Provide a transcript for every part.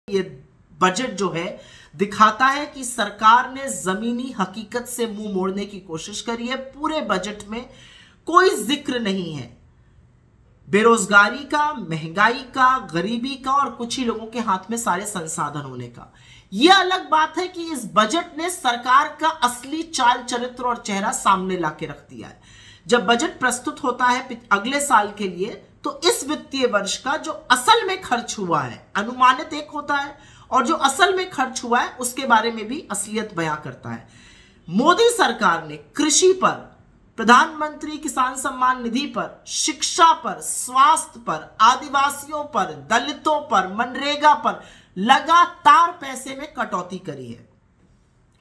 ये बजट जो है दिखाता है कि सरकार ने जमीनी हकीकत से मुंह मोड़ने की कोशिश करी है। पूरे बजट में कोई जिक्र नहीं है बेरोजगारी का, महंगाई का, गरीबी का और कुछ ही लोगों के हाथ में सारे संसाधन होने का। यह अलग बात है कि इस बजट ने सरकार का असली चाल चरित्र और चेहरा सामने लाके रख दिया है। जब बजट प्रस्तुत होता है अगले साल के लिए, तो इस वित्तीय वर्ष का जो असल में खर्च हुआ है, अनुमानित एक होता है और जो असल में खर्च हुआ है उसके बारे में भी असलियत बयां करता है। मोदी सरकार ने कृषि पर, प्रधानमंत्री किसान सम्मान निधि पर, शिक्षा पर, स्वास्थ्य पर, आदिवासियों पर, दलितों पर, मनरेगा पर लगातार पैसे में कटौती करी है।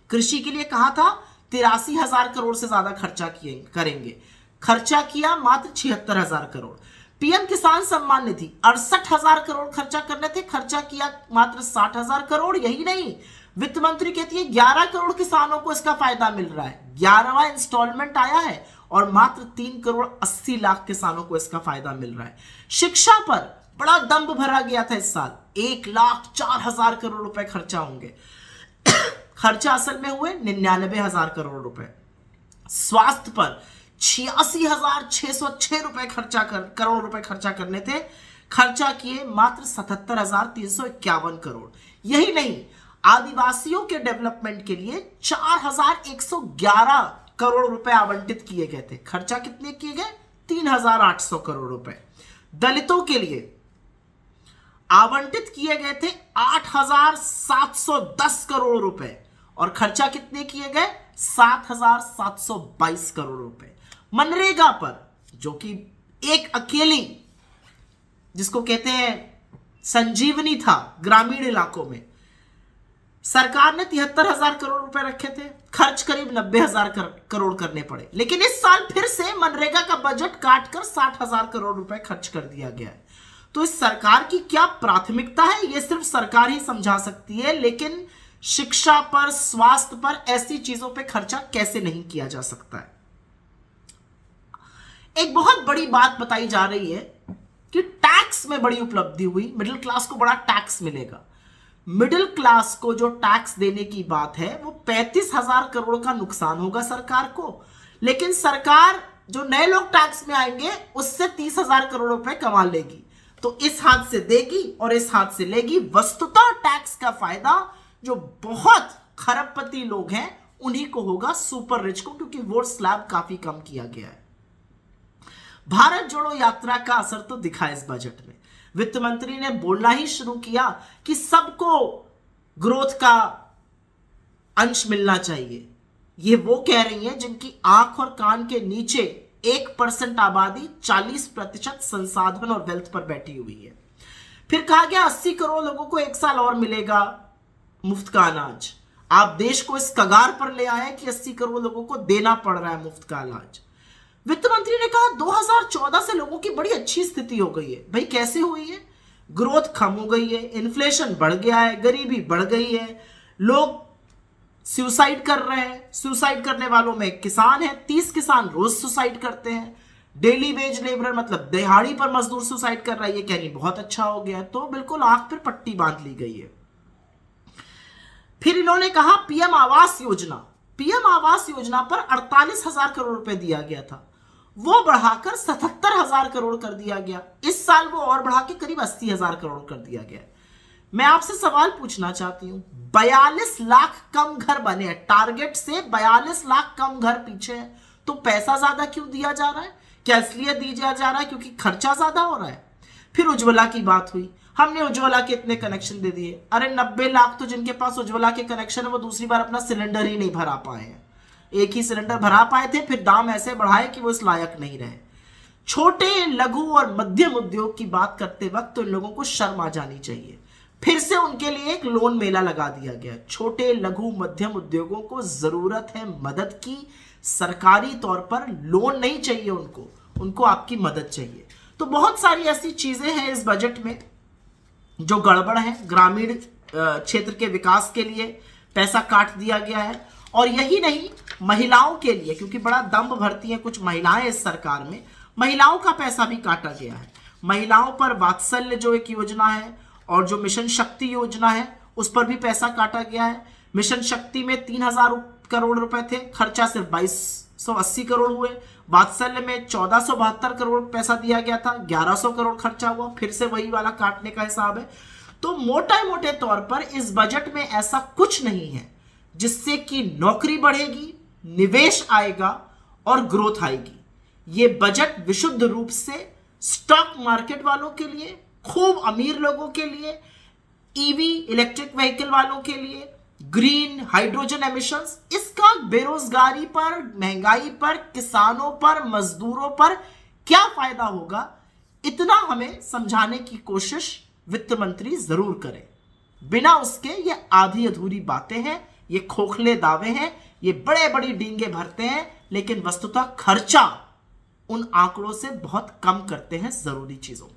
कृषि के लिए कहा था 83,000 करोड़ से ज्यादा खर्चा करेंगे, खर्चा किया मात्र 76,000 करोड़। पीएम किसान सम्मान निधि 68,000 करोड़ खर्चा करने थे, खर्चा किया मात्र 60,000 करोड़। यही नहीं, वित्त मंत्री कहती है 11 करोड़ किसानों को इसका फायदा मिल रहा है, 11वां इंस्टॉलमेंट आया है और मात्र 3 करोड़ 80 लाख किसानों को इसका फायदा मिल रहा है। शिक्षा पर बड़ा दंभ भरा गया था इस साल, 1,04,000 करोड़ रुपए खर्चा होंगे, खर्चा असल में हुए 99,000 करोड़ रुपए। स्वास्थ्य पर 86,606 करोड़ रुपए खर्चा करने थे, खर्चा किए मात्र 77,351 करोड़। यही नहीं, आदिवासियों के डेवलपमेंट के लिए 4,111 करोड़ रुपए आवंटित किए गए थे, खर्चा कितने किए गए? 3,800 करोड़ रुपए। दलितों के लिए आवंटित किए गए थे 8,710 करोड़ रुपए और खर्चा कितने किए गए? 7,722 करोड़ रुपए। मनरेगा पर, जो कि एक अकेली, जिसको कहते हैं संजीवनी था ग्रामीण इलाकों में, सरकार ने 73,000 करोड़ रुपए रखे थे, खर्च करीब 90,000 करोड़ करने पड़े। लेकिन इस साल फिर से मनरेगा का बजट काटकर 60,000 करोड़ रुपए खर्च कर दिया गया है। तो इस सरकार की क्या प्राथमिकता है, यह सिर्फ सरकार ही समझा सकती है। लेकिन शिक्षा पर, स्वास्थ्य पर, ऐसी चीजों पर खर्चा कैसे नहीं किया जा सकता है। एक बहुत बड़ी बात बताई जा रही है कि टैक्स में बड़ी उपलब्धि हुई, मिडिल क्लास को बड़ा टैक्स मिलेगा। मिडिल क्लास को जो टैक्स देने की बात है वो 35,000 करोड़ का नुकसान होगा सरकार को, लेकिन सरकार जो नए लोग टैक्स में आएंगे उससे 30,000 करोड़ रुपए कमा लेगी। तो इस हाथ से देगी और इस हाथ से लेगी। वस्तुतः टैक्स का फायदा जो बहुत खरबपति लोग हैं उन्हीं को होगा, सुपर रिच को, क्योंकि वोट स्लैब काफी कम किया गया है। भारत जोड़ो यात्रा का असर तो दिखा इस बजट में। वित्त मंत्री ने बोलना ही शुरू किया कि सबको ग्रोथ का अंश मिलना चाहिए। ये वो कह रही हैं जिनकी आंख और कान के नीचे 1% आबादी 40% संसाधन और वेल्थ पर बैठी हुई है। फिर कहा गया 80 करोड़ लोगों को 1 साल और मिलेगा मुफ्त का अनाज। आप देश को इस कगार पर ले आए कि 80 करोड़ लोगों को देना पड़ रहा है मुफ्त का अनाज। वित्त मंत्री ने कहा 2014 से लोगों की बड़ी अच्छी स्थिति हो गई है। भाई कैसे हुई है? ग्रोथ कम हो गई है, इन्फ्लेशन बढ़ गया है, गरीबी बढ़ गई है, लोग सुसाइड कर रहे हैं। सुसाइड करने वालों में किसान है, 30 किसान रोज सुसाइड करते हैं। डेली वेज लेबर मतलब दिहाड़ी पर मजदूर सुसाइड कर रहा है। ये कहनी बहुत अच्छा हो गया, तो बिल्कुल आंख पर पट्टी बांध ली गई है। फिर इन्होंने कहा पीएम आवास योजना पर 48,000 करोड़ रुपए दिया गया था, वो बढ़ाकर 77,000 करोड़ कर दिया गया। इस साल वो और बढ़ा के करीब 80,000 करोड़ कर दिया गया। मैं आपसे सवाल पूछना चाहती हूं, 42 लाख कम घर बने हैं, टारगेट से 42 लाख कम घर पीछे है, तो पैसा ज्यादा क्यों दिया जा रहा है? क्या इसलिए दिया जा रहा है क्योंकि खर्चा ज्यादा हो रहा है? फिर उज्ज्वला की बात हुई, हमने उज्ज्वला के इतने कनेक्शन दे दिए। अरे 90 लाख तो जिनके पास उज्ज्वला के कनेक्शन है वो दूसरी बार अपना सिलेंडर ही नहीं भरा पाए हैं। एक ही सिलेंडर भरा पाए थे, फिर दाम ऐसे बढ़ाए कि वो इस लायक नहीं रहे। छोटे, लघु और मध्यम उद्योग की बात करते वक्त तो इन लोगों को शर्म आ जानी चाहिए। फिर से उनके लिए एक लोन मेला लगा दिया गया। छोटे, लघु, मध्यम उद्योगों को जरूरत है मदद की, सरकारी तौर पर लोन नहीं चाहिए उनको आपकी मदद चाहिए। तो बहुत सारी ऐसी चीजें हैं इस बजट में जो गड़बड़ है। ग्रामीण क्षेत्र के विकास के लिए पैसा काट दिया गया है। और यही नहीं, महिलाओं के लिए, क्योंकि बड़ा दंभ भरती है कुछ महिलाएं इस सरकार में, महिलाओं का पैसा भी काटा गया है। महिलाओं पर वात्सल्य जो एक योजना है और जो मिशन शक्ति योजना है उस पर भी पैसा काटा गया है। मिशन शक्ति में 3000 करोड़ रुपए थे, खर्चा सिर्फ 2280 करोड़ हुए। वात्सल्य में 1472 करोड़ पैसा दिया गया था, 1100 करोड़ खर्चा हुआ, फिर से वही वाला काटने का हिसाब है। तो मोटे तौर पर इस बजट में ऐसा कुछ नहीं है जिससे कि नौकरी बढ़ेगी, निवेश आएगा और ग्रोथ आएगी। ये बजट विशुद्ध रूप से स्टॉक मार्केट वालों के लिए, खूब अमीर लोगों के लिए, ईवी इलेक्ट्रिक व्हीकल वालों के लिए, ग्रीन हाइड्रोजन एमिशंस, इसका बेरोजगारी पर, महंगाई पर, किसानों पर, मजदूरों पर क्या फायदा होगा, इतना हमें समझाने की कोशिश वित्त मंत्री जरूर करें। बिना उसके ये आधी अधूरी बातें हैं, ये खोखले दावे हैं, ये बड़े बड़ी डींगे भरते हैं, लेकिन वस्तुतः खर्चा उन आंकड़ों से बहुत कम करते हैं जरूरी चीजों।